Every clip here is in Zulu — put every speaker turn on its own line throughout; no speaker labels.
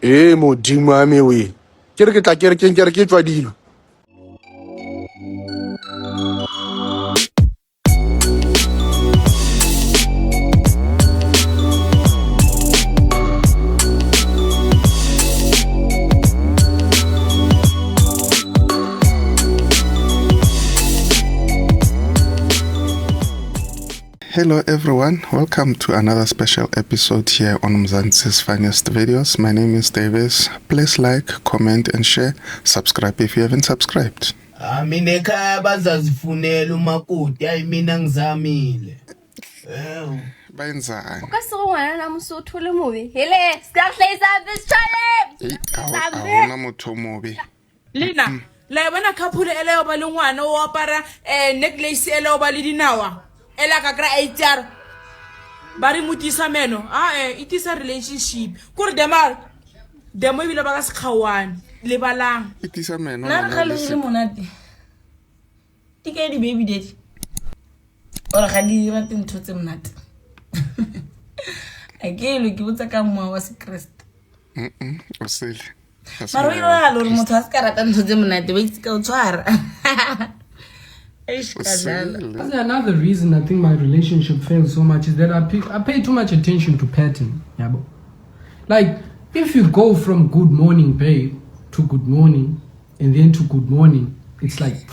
Modimo wa me we. Ke re ke tla kerekeng ke re ke tswa dilo.
Hello everyone, welcome to another special episode here on Mzansi's Funniest Videos. My name is Davis. Please like, comment and share. Subscribe if you haven't subscribed.
Mina ekhaya bazazifunela umakoti ayimina ngizamile.
Bayenzani?
Ukasungwana namsuthu le movie. Hele, siyahlisa this challenge.
Awuna motho mobe.
Lina, la bona couple ele oba le ngwana o apara necklace ele oba le dinawa. Ela ka kra 8 bari mutisa meno. It is a relationship. Kur demar. Demo ibile ba ka sekhawane le balang.
It is a meno.
Na ga le monate. Tike di baby daddy. Ora ga di rate ntho tse monate. Akelo ke botsa ka mwa wa sekrest.
Osile.
Maro ira lo motho a se ka rata ntho tse monate ba itse ka o tshwara.
That's another reason I think my relationship fails so much is that I pay too much attention to pattern. Yeah, like if you go from good morning babe to good morning and then to good morning, it's like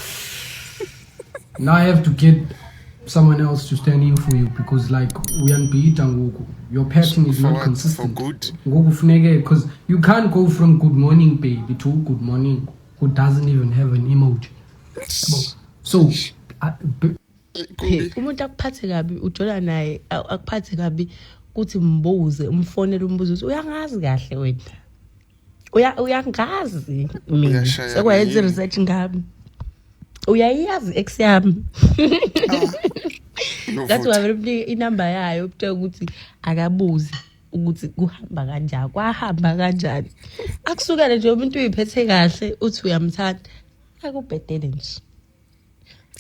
now I have to get someone else to stand in for you because like your pattern is not consistent.
For good.
Because you can't go from good morning baby to good morning who doesn't even have an emoji. So
umuntu akuphathe kabi ujola naye akuphathe kabi kuthi mbuze umfonela umbuzo uyangazi kahle wena uyangazi mina sekwayenza research ngami uyayazi ex yami that's why very inamba yayo ukuthe ukuthi akabuzi ukuthi kuhamba kanjani kwahamba kanjani akusukela nje umuntu uyiphethe kahle uthi uyamthanda akubhedele nje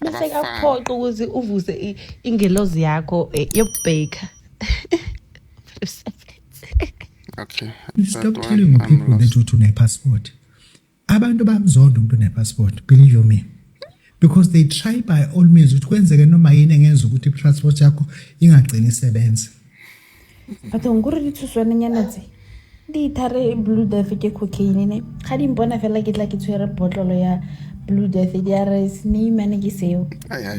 bese akuphoqa ukuthi uvuze ingelozi yakho yokubheka.
Okay.
Stop telling people that you need passport. Abantu bamzonda umuntu nepassport, believe you me. Because they try by all means ukuthi kwenzeke noma yini engenza ukuthi i-passport yakho ingagcini isebenza.
But ngore dithuswane nyana tse. Di thare blue death ke cocaine ne. Ga di mbona fela ke tla ke tshwere botlolo ya blue death ya rice ni mane ke seo.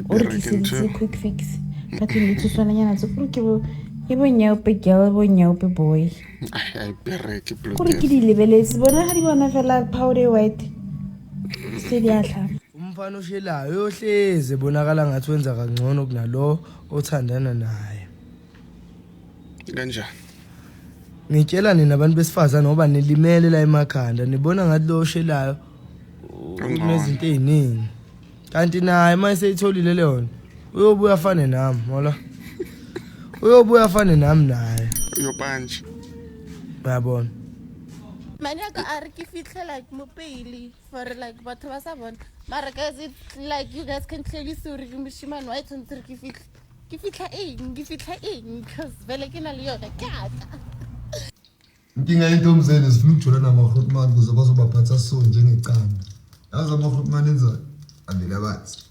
Or ke se quick fix. But ni thuswane nyana tse gore ke bo e bo nyaupe girl bo nyaupe boy.
I bereke blue
Gore ke di lebeletse bona ga di bona fela powder white. Se di atla.
Umfana oshelayo yohleze bonakala ngathi wenza kangcono kunalo othandana naye.
Kanjani?
Ngitshela nina abantu besifazana ngoba nilimele la emakhanda nibona ngathi lo oshelayo unezinto eziningi. Kanti naye mase etholile leyo uyobuya afane nami, hola. Uyobuya afane nami naye.
Uyopanje.
Bayabona.
Manaka are ke fitlhe like mo pele for like batho ba sa bona. Mara guys it like you guys can clearly see re moshimane wa itse ke fitlha eng because vele ke na le yona kata.
Inkinga yentombazane sifuna ukujola nama-fruitman ukuze bazobaphatha so njengecala. Yazi ama-fruitman enzani? Andile abathi.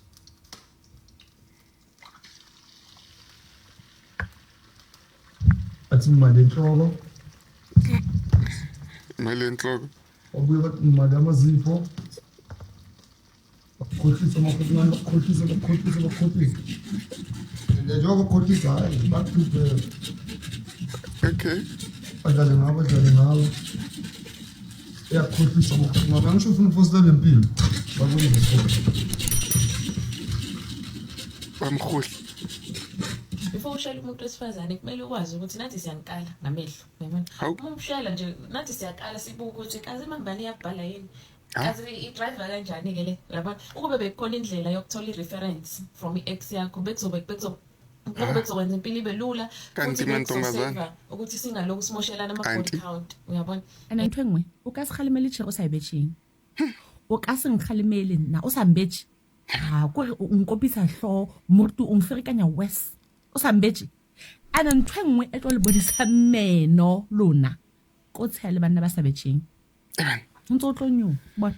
Bathi imali enhloko.
Imali enhloko.
Wabuye bathi imali amazipho. Bakhohlisa ama-fruitman, bakhohlisa. Njengoba bakhohlisa hayi, bakuprepare.
Okay.
Badlale ngabo. Yakhohlisa ama-fruitman. Angisho ufuna ukufosela lempilo. Bakubiza sona.
Bamkhohli.
Before ushayela umuntu wesifazane kumele ukwazi ukuthi nathi siyankala ngamehlo, yabona? Uma ushayela nje nathi siyakala sibuka ukuthi kaze mangibani iyabhala yini? Kaze i-driver kanjani ke le? Yabona? Ukube bekhona indlela yokuthola i-reference from i-ex yakho bekuzokwenza impilo ibe lula
kanti mantombazana
ukuthi singalokhu simoshelana ama-body count, uyabona?
Ana ntwe ngwe o ka se kgalemele tšhe o sa ebetšeng o ka se nkgalemele nna o sa mbetše kore o nkopisa hloo mortu o mferekanya wes o sa mbetše ana ntwe ngwe e tlo le bodisa meno lona qothele bana ba sa betjheng ntse o tlo nyo bona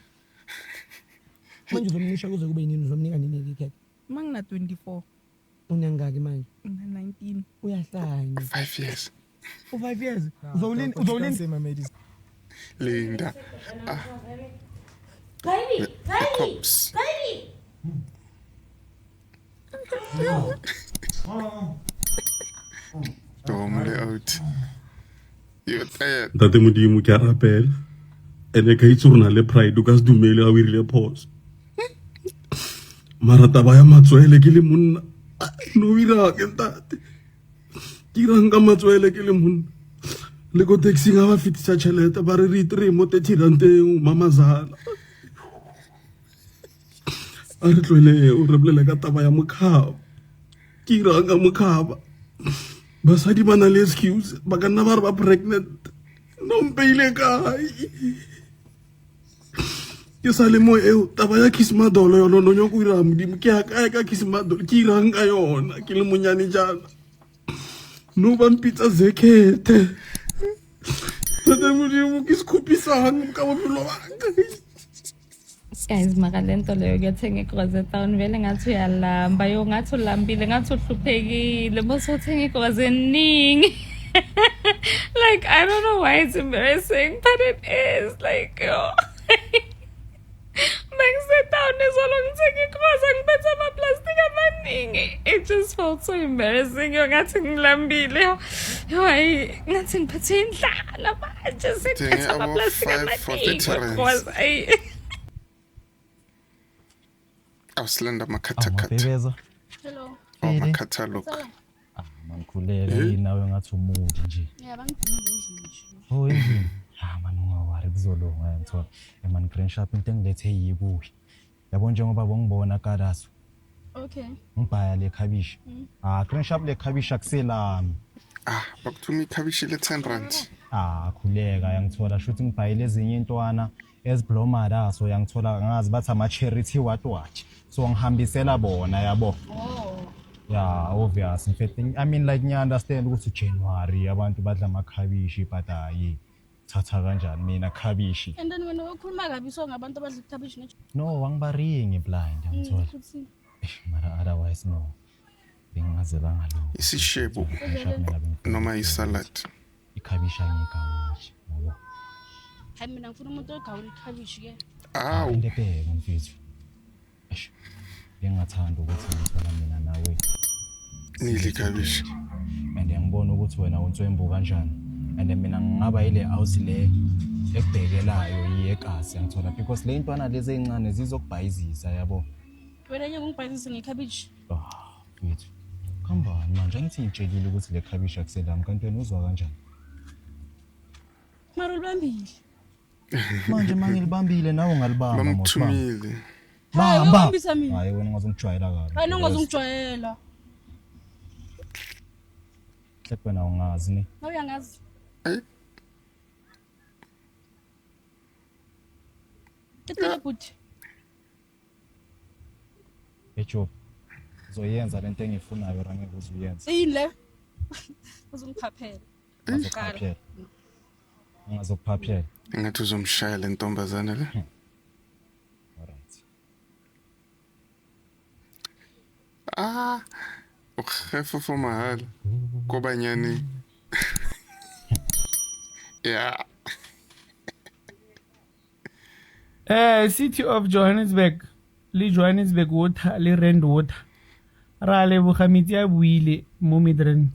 manje uzomnisha kuze kube yini uzomnika nini ikhekhe
mangina 24
unangaki manje
una 19
uyahlanya
5 years.
For 5 years uzolini
Linda.
Baby,
The cops.
baby.
Domle out. You're tired.
Ntate Modimo ke a rapela ene ka itse rona le pride o ka se dumele ga o irile phoso mara taba ya matswele ke le monna no ira ke ntate ke irang ka matswele ke le monna le ko taxi ga ba fitisa tšhelete ba re re mo 30 ranteng mamazala a re tlwele o re bolela ka taba ya mokhaba ke irang ka mokhaba basadi ba na le excuse ba ka nna ba re ba pregnant no mpeile kae ke sa le mo eo taba ya kismadolo yona no nyoko ira modimo ke ya kae ka kismadolo ke irang ka yona ke le monyane jana no ba mpitsa zekete Ntate Modimo ke sekhupisang ka bophelo ba ka
Guys, makalento leyo kuyathenga ikroze town vele ngathi uyalamba yo ngathi ulambile ngathi uhluphekile bese uthenga ikroze eningi like I don't know why it's embarrassing but it is like yo Mangise town izolo ngithenga ikroze ngiphethe amaplastic amaningi it just felt so embarrassing yo ngathi ngilambile yo hayi ngathi ngiphethe indlala manje siphethe amaplastic amaningi
Awusilanda makhathakhatha.
Hello.
Oh, makhathalook.
Mangikhuleka yini nawe ngathi umudi nje.
Yeah, bangidinga nje.
Oh, endlini. Man ungawari kuzolunga ngithola. Man green shop into engilethe yikuyi. Yabo njengoba bongibona kadaso.
Okay.
Ngibhaya le khabishi. Green shop le khabishi akuselami.
Bakuthuma ikhabishi le 10 rand.
Khuleka yangithola shuthi ngibhayile ezinye intwana eziblomada so yangithola ngazi bathi ama charity what. So ngihambisela bona yabo. Yeah, obvious. In fact, I mean like you understand ukuthi January abantu badla amakhabishi but thatha kanjani mina khabishi.
And then when ukhuluma kabi so ngabantu abadla ikhabishi ne.
No, wangibaringi blind ngithola. Mara otherwise no. Bengaze bangalo.
Isishebo noma isalad.
Ikhabishi angikawuthi yabo.
Hayi mina ngifuna umuntu ogawula ikhabishi ke.
Indebheke mfethu. Ngingathanda ukuthi ngithola mina nawe.
Nidle ikhabishi.
Manje ngibona ukuthi wena untswembu kanjani. And mina ngingaba ile house le ekubhekelayo yegasi ngithola because le intwana lezi ezincane zizokubhayizisa yabo.
Wena nje ngibhayizisa ngekhabishi.
Mfethu. Khambani manje ngithi ngitshelile ukuthi le khabishi akuselami kanti wena uzwa kanjani?
Mara ulibambile.
Manje mangilibambile nawe ungalibamba
Bamthumile.
Bamba. Hayi wena ngazongijwayela kabi.
Hayi ngazongijwayela.
Hlephe na ungazi ni.
Nawuyangazi. Ithele buthi.
Ejob. Zoyenza lento engifunayo range ukuzuyenza.
Yini uzongiphaphela.
Ngizokuphaphela. Ngizokuphaphela.
Ngathi uzomshaya le ntombazana le. Ukhefu for mahal. Kobanyani. Yeah.
City of Johannesburg. Le Johannesburg water, le Rand water. Ra le bogamitsi a buile mo Midrand.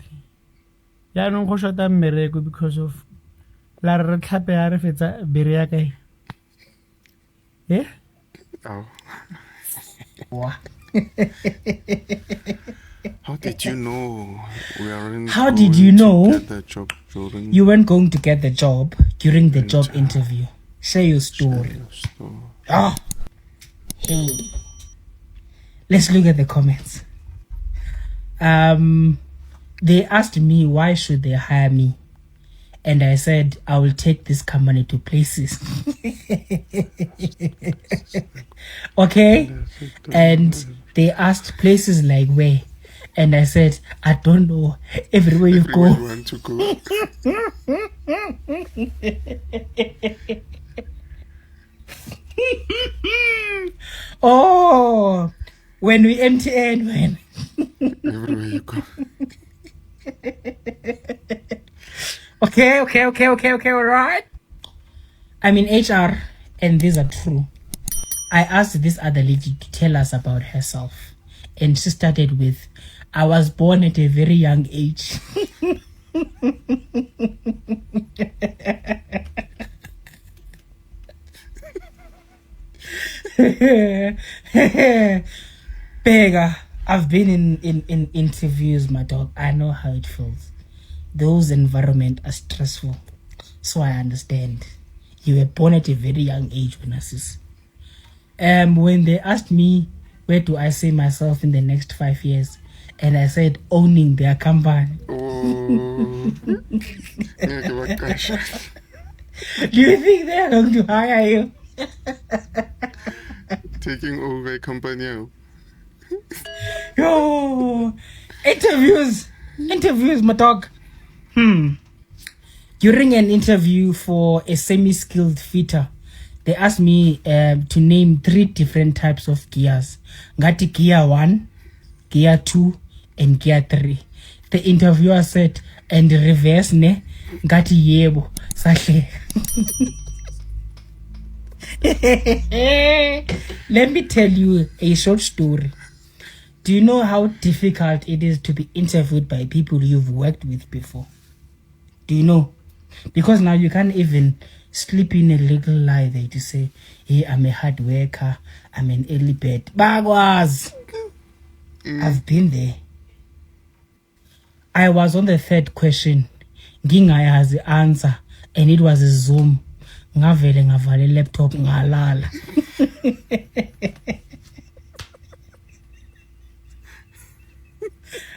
Ya nong go shota mmereko because of la re tlhape ya re fetsa bere ya kae.
Oh. How did you know we are
How did you know
the job during
you weren't going to get the job during the job interview? Share your story. Hey. Let's look at the comments. They asked me why should they hire me, and I said I will take this company to places. Okay, and they asked places like where, And I said, I don't know. Everywhere you go.
You want to go.
Oh, when we MTN, when.
Everywhere you go.
Okay, all right. I'm in HR, and these are true. I asked this other lady to tell us about herself, and she started with, I was born at a very young age. Pega, I've been in interviews, my dog. I know how it feels. Those environments are stressful. So I understand. You were born at a very young age, Onassis. When they asked me, where do I see myself in the next 5 years? And I said, owning their company.
Oh.
Do you think they're going to hire you?
Taking over a company.
Yo, interviews, my dog. During an interview for a semi-skilled fitter, they asked me to name 3 different types of gears. Ngati gear 1, gear 2, and gear 3. The interviewer said, and reverse ne? Ngati yebo, sahle. Let me tell you a short story. Do you know how difficult it is to be interviewed by people you've worked with before? Do you know? Because now you can't even slip in a little lie there to say, hey, I'm a hard worker, I'm an early bird. Bagwas! I've been there. I was on the 3rd question. Ngingayi has the answer, and it was a Zoom. Ngavele ngavale laptop ngalala.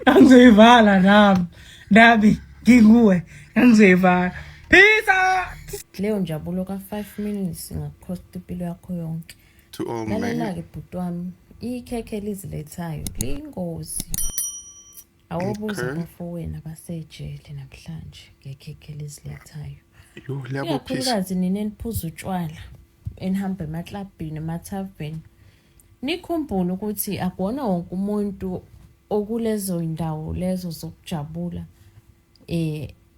Angizoyivala nami nginguwe angizoyivala. Peace.
Leyo njabulo ka 5 minutes ngakhosta impilo yakho yonke.
To all
Lalela ke bhuti wami, ikhekhe lizilethayo liyingozi. Awubuza bafowena basejele namhlanje ngekhekhe lizilethayo. Ikakhulukazi nina eniphuza utshwala enihamba emaklabhini emathaveni. Nikhumbule ukuthi akuwona wonke umuntu okulezo indawo lezo zokujabula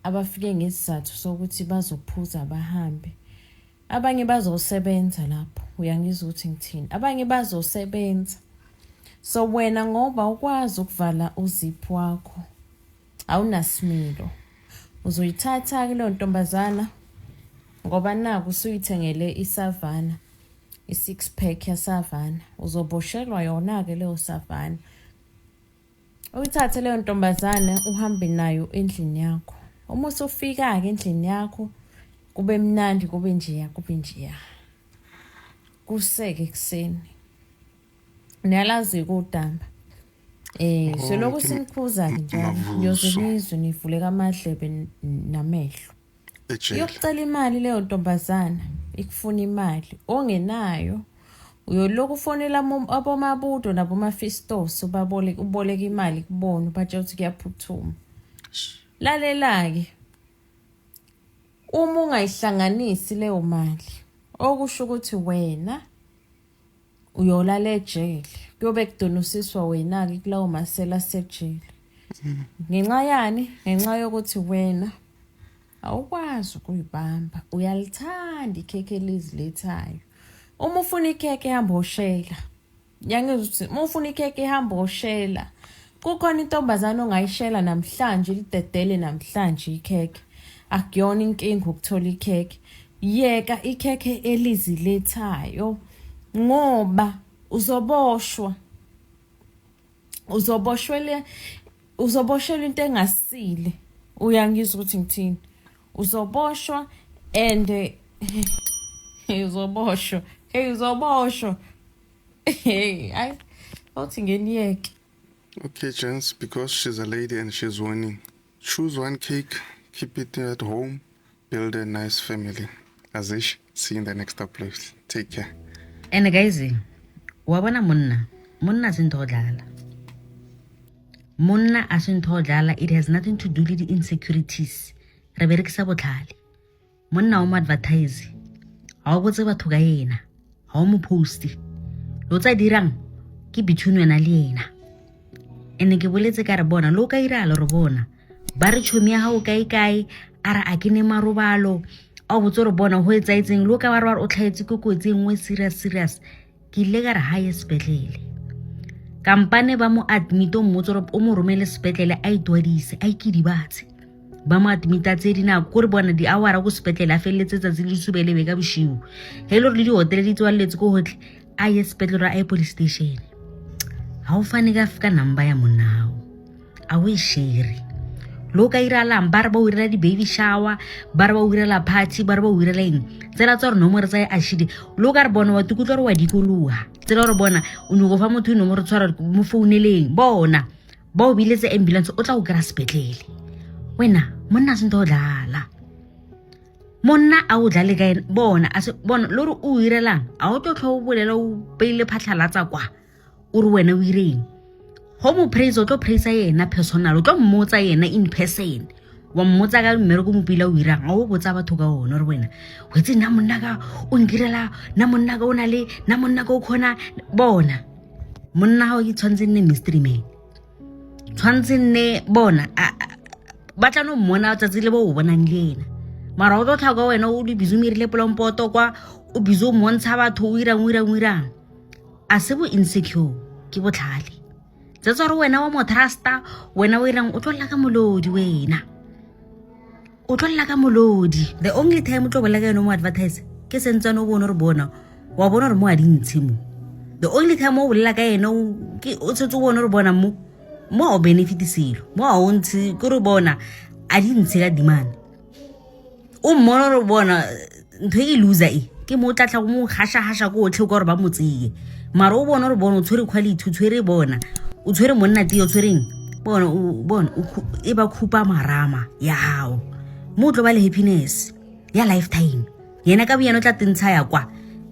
abafike ngesizathu sokuthi bazophuza bahambe. Abanye bazosebenza lapho, uyangizwa ukuthi ngithini. Abanye bazosebenza. So wena ngoba ukwazi ukuvala uzipho wakho, awunasimilo. Uzoyithatha ke le ntombazana ngoba naku usuyithengele isavana, i6 pack yasavana. Uzoboshelwa yona ke leyo savana. Uyithathe leyo ntombazana uhambe nayo endlini yakho. Uma usufika ke endlini yakho kube mnandi kube njeya kuseke kuseni. Niyalazi kodamba. Selokhu sinikhuza njalo niyozizwe nivuleka amadlebe namehlo. Yokucela imali leyo ntombazana ikufuna imali ongenayo. Uyoloku ufonela abomabudo nabomafistos uboleka imali kubona batshe ukuthi kuyaphuthuma. Lalela ke. Uma ungayihlanganisi leyo mali, okusho ukuthi wena uyolala ejele. Kuyobe kudonosiswa wena ke kulawo masela sejele. Ngenxa yani? Ngenxa yokuthi wena awukwazi ukuyibamba. Uyalithanda ikhekhe lizilethayo. Uma ufuna ikhekhe ehamba oshela. Yangizwa ukuthi uma ufuna ikhekhe ehamba oshela, kukhona intombazana ongayishela namhlanje lidedele namhlanje ikhekhe. Akuyona inkinga ukuthola ikhekhe. Yeka ikhekhe elizilethayo ngoba uzoboshwa. Uzoboshwela into engasile. Uyangizwa ukuthi ngithini? Uzoboshwa and uzoboshwa. Uzoboshwa. I thought ngeniyeke.
Okay, gents, because she's a lady and she's warning. Choose one cake, keep it at home, build a nice family. Azish, see you in the next upload. Take care.
And guys, wabona munna zinto dlala. monna a se ntho dlala, it has nothing to do with the insecurities. Re berekisa botlhale. Monna o mo advertise. Ha o botse batho ka yena. Ha o mo posti. Lo tsa dirang ke between wena le yena. Ene ke boletse ka re bona lo ka ira le re bona. Ba re chomi ya hao kae ara a kene marobalo. A botse re bona ho etsaetseng lo ka ba re o tlhaetse ke kotsi engwe serious. Ke ile ka re hae sepetlele. Kampane ba mo admito motsoro o mo romele sepetlele a itwadise a ikidibatse ba mo admita tse dina go re bona di awara go sepetlele a feletse tsa le subele be ka boshiu hello le di hotel di tswaletse go hotle a ye sepetlele a police station ha o fane ka fika number ya monao a o share lo ka ira la mbar ba o ira di baby shower ba ba o ira la party ba ba o ira leng tsela tsa re nomoro tsa a shidi lo ka re bona wa tukutlo re wa dikoloha tsela re bona o no go fa motho nomoro tshwara mo founeleng bona ba o biletse ambulance o tla go kra sepetlele wena monna se ntho dlala monna a o dlale ka bona a se bona lo re o irelang a o tlo tlho bolela o peile phatlhalatsa kwa o re wena o ireng Homo praise o tlo praise yena personal o tlo mmotsa yena in person wa mmotsa ka mmereko mo pila o irang a o botsa batho ka ona re wena o itse na monna ka o ngirela na monna ka o na le na monna ka o khona bona monna ha o itshwantse nne mystery man tshwantse nne bona batla no mmona o tsatsile bo o bonang le yena mara o tlo tlhoka wena o di bizumirile polompoto kwa o bizo montsha batho o irang a se bo insecure ke botlhale tsa re wena wa mo trusta wena o irang o tlolla ka molodi wena o tlolla ka molodi the only time o tlo bolela ka no mo advertise ke sentsana o bona re bona wa bona re mo a dintshimo the only time o bolela ka yena ke o tsetse o bona re bona mo o benefit silo mo a ontsi ke re bona a dintse ka demand o mmona re bona ntho e loser ke mo tlatla go mo hasha go otlhe go re ba motsiye mara o bona re bona o tshwere quality o tshwere bona o tshwere monna tio o tshwereng bona e ba khupa marama ya hao mo tlo ba le happiness ya lifetime yena ka boyana o tla tentsha ya kwa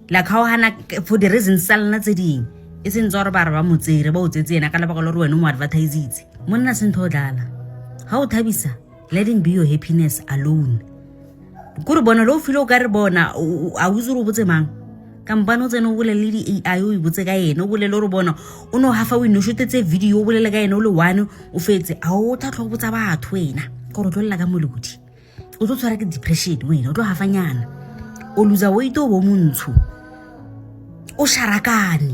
la khawhana for the reasons salna tse ding e seng tsore ba re ba motsere ba o tsetse yena ka lebaka le re wena mo advertise itse monna se ntho dlala ha o thabisa letting be your happiness alone go re bona lo filo ka re bona a uzuru botse mang kampano tseno o bolele di AI o ibotse ka yena o bolele re bona o no hafa o inotshotetse video o bolele ka yena o le one o fetse a o tla tlhobotsa batho wena go re tlolla ka molodi o tlo tshwara ke depression wena o tlo hafanyana o luza weight o bo montsho o sharakane